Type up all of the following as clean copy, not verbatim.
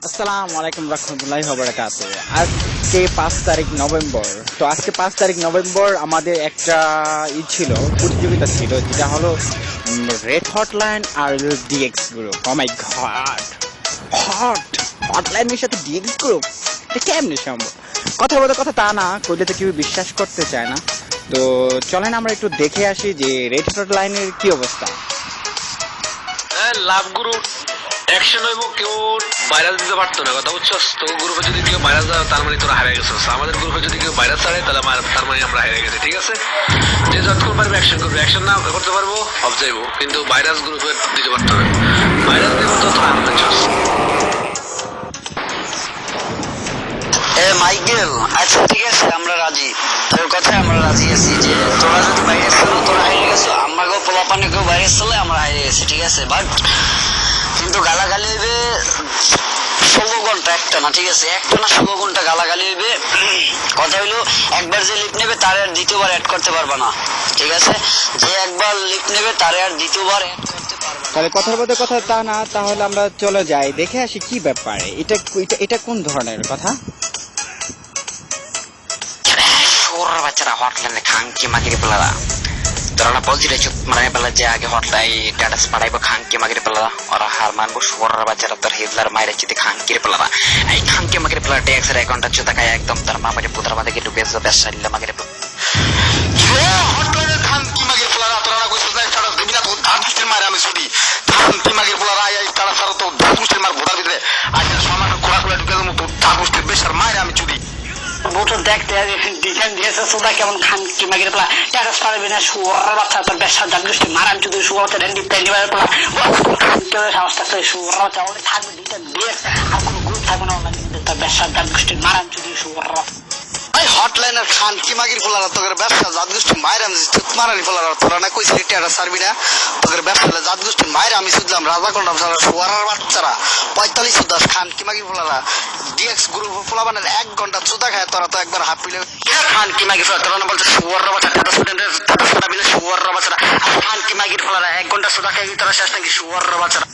আসসালামু আলাইকুম রাহমাতুল্লাহি ওয়া বারাকাতুহু। আজকে 5 তারিখ নভেম্বর। তো আজকে 5 তারিখ নভেম্বর আমাদের একটা ছিল, প্রতিযোগিতা ছিল, যেটা হলো রেড হটলাইন আর ডিএক্স গ্রুপ। ও মাই গড, হটলাইনের সাথে ডিএক্স গ্রুপ, এটা কেমনে সম্ভব? কথা বলতে কথা তা না, কইলে তো কেউ বিশ্বাস করতে চায় না। তো চলেন আমরা একটু দেখে আসি যে রেড হটলাইনের কি অবস্থা। লাভ গ্রুপ অ্যাকশন হইব, কেউ ভাইরাস দিতে পারতো না, কথা বুঝছস? তো গ্রুপে যদি কেউ ভাইরাস দেয় তার মানে তোরা হারিয়ে গেছিস। আমাদের গ্রুপে যদি কেউ ভাইরাস ছাড়ে তাহলে তার মানে আমরা হারিয়ে গেছি, ঠিক আছে? যে যতক্ষণ পারবে অ্যাকশন করবে, অ্যাকশন না করতে পারবো অফ যাইবো, কিন্তু ভাইরাস গ্রুপে দিতে পারতো না। ভাইরাস দেবো তত বুঝছস। মাইকেল, আচ্ছা ঠিক আছে, আমরা রাজি, তোর কথায় আমরা রাজি আছি যে তোরা যদি ভাইরাস চলো তোরা হারিয়ে গেছো, আমাকেও পোলাপানে কেউ ভাইরাস চলে আমরা হারিয়ে গেছি, ঠিক আছে? বাট কিন্তু গালাগালি হইবে 16 ঘন্টা, একটা না, ঠিক আছে? একটা না 16 ঘন্টা গালাগালি হইবে। কথা হইলো একবার যে লিপ নেবে তার আর দ্বিতীয়বার অ্যাড করতে পারবা না, ঠিক আছে? যে একবার লিপ নেবে তার আর দ্বিতীয়বার অ্যাড করতে পারবা না। তাহলে কথার মধ্যে কথা তা না, তাহলে আমরা চলে যাই, দেখে আসি কি ব্যাপারে। এটা কোন ধরনের কথা? ওর বাচ্চারা হটলাইনে খাঙ্কি মাগিরি পেলারা, তোরা না বলছিলে চুপ মানে পেলা যে আগে হটলাইন স্ট্যাটাস পাঠাইবো খাঙ্কি মাগিরি পেলারা, ওরা হার মানবো। সোর বাচ্চারা তোর হিটলার মায়ের চিতে খাঙ্কির পেলারা, এই খাঙ্কি মাগিরি পেলারা ট্যাক্সের অ্যাকাউন্টটা চুতা খায় একদম তার মা বাড়ি পুত্র মাঝে একটু বেশ ব্যবসা মাগিরি হটলাইনের খাঙ্কি মাগিরি পেলারা, তোরা না কইছিস না স্ট্যাটাস দিবি না, তো ধাতুষ্টের মারে আমি ছুটি খাঙ্কি মাগিরি পেলারা, এই স্ট্যাটাস ছাড়া তো ধাতুষ্টের মার ভোটার ভিতরে আজকে সমাজে খোলা খোলা ঢুকে দেবো, তো ধাতুষ্টের বেশার মায়ের আমি ছুটি ভোটার দেখতে ডিজাইন দিয়েছে সোদা কেমন খানকি মাগির পেলা ট্যাক্স পারবি না। শুয়ার বাচ্চা তোর ব্যবসা জানগোষ্ঠী মারান যদি শুয়াতে রেন্ডি প্যান্ডি মারের পেলা কেউ সাহস থাকলে শুয়ার বাচ্চা ওদের থাকবে দুইটা দেশ আর কোনো গ্রুপ থাকবে না অনলাইনে, কিন্তু তার ব্যবসা জানগোষ্ঠী মারান যদি শুয়ার হটলাইনের খানকি মাগির পোলারা তোর ব্যবসা জাতগোষ্ঠী মায়ের আমি চুত মারানি পোলারা, তোরা না কইছিলি টেরা সারবি না, তোর ব্যবসা জাতগোষ্ঠী মায়ের আমি শুধলাম রাজা করলাম সারা শুয়ারার বাচ্চারা 45 খানকি মাগির পোলারা ডিএক্স গ্রুপ পোলাবানের 1 ঘন্টা চুদা খায়, তোরা তো একবার হাফ পিলে খানকি মাগির পোলা, তোরা না বলছে শুয়ার বাচ্চা টাটা স্টুডেন্টের টাটা স্টুডেন্ট বিলে শুয়ার বাচ্চারা খানকি মাগির পোলারা 1 ঘন্টা চুদা খায়, তোরা শেষ নাকি শুয়ার বাচ্চারা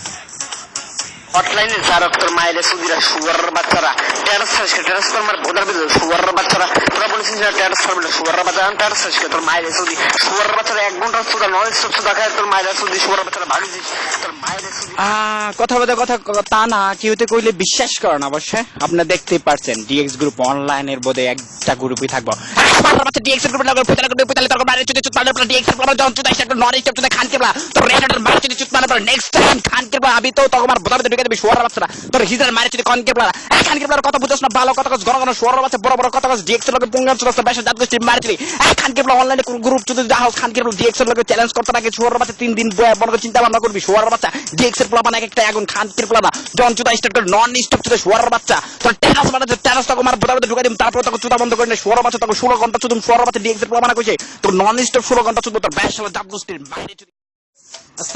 হটলাইনে যারা তোর মায়ের সুদিরা শুয়ার বাচ্চারা ট্রান্সফরমার ভোটার ভিতরে শুয়ার বাচ্চারা, তোরা বলেছিস না ট্রান্সফরমার শুয়ার বাচ্চা ট্রান্সফার তোর মায়ের সুদি শুয়ার বাচ্চারা 1 ঘন্টা সুদা নয় স্টপ সুদা খায়, তোর মায়ের সুদি শুয়ার বাচ্চারা ভাগিছিস তোর মায়ের সুদি। কথা বলতে কথা তা না, কেউতে কইলে বিশ্বাস করেন। অবশ্যই আপনারা দেখতেই পারছেন ডিএক্স গ্রুপ অনলাইনের বোধে একটা গ্রুপই থাকবো। ডিএক্স গ্রুপের লাগবে পুতালা গ্রুপে পুতালা তোর বাইরে চুতে চুতপাড়ার পর ডিএক্স গ্রুপ জন চুতে একটা নন স্টপ চুতে খান কেবলা তোর রেডার মার চুতে চুতপাড়ার পর নেক্সট টাইম খান কেবলা আমি তো তোমার বোতামে ঢুকে দেব শুয়ার বাচ্চারা, তোর হিজার মার চুতে কোন কেবলা খান কেবলার কথা বুঝছস না? ভালো কথা ঘন ঘন শুয়ার বাচ্চা বড় বড় কথা ডিএক্স এর লগে পুঙ্গার চুতে বেশ জাতগোষ্ঠী মার চুতে খান কেবলা অনলাইনে গ্রুপ চুতে যা হোক খান কেবলা ডিএক্স এর লগে চ্যালেঞ্জ করতে থাকে শুয়ার বাচ্চা 3 দিন বয় বড় চিন্তা ভাবনা করবি শুয়ার বাচ্চা ডিএক্স এর প্লাবান একটা আগুন খান কেবলা জন চুতে স্টার্ট করে নন স্টপ চুতে শুয়ার বাচ্চা তোর টেরাস মানে টেরাস তক মার বোতামে ঢুকে দিম, তারপর তক চুতা বন্ধ করে শুয়ার বাচ্চা তক 16 ঘন্টা চুদুম শুয়ার বাচ্চা ডিএক্স এর প্লাবান কইছে তোর নন স্টপ 16 ঘন্টা চুদব তোর বেশ জাতগোষ্ঠীর মার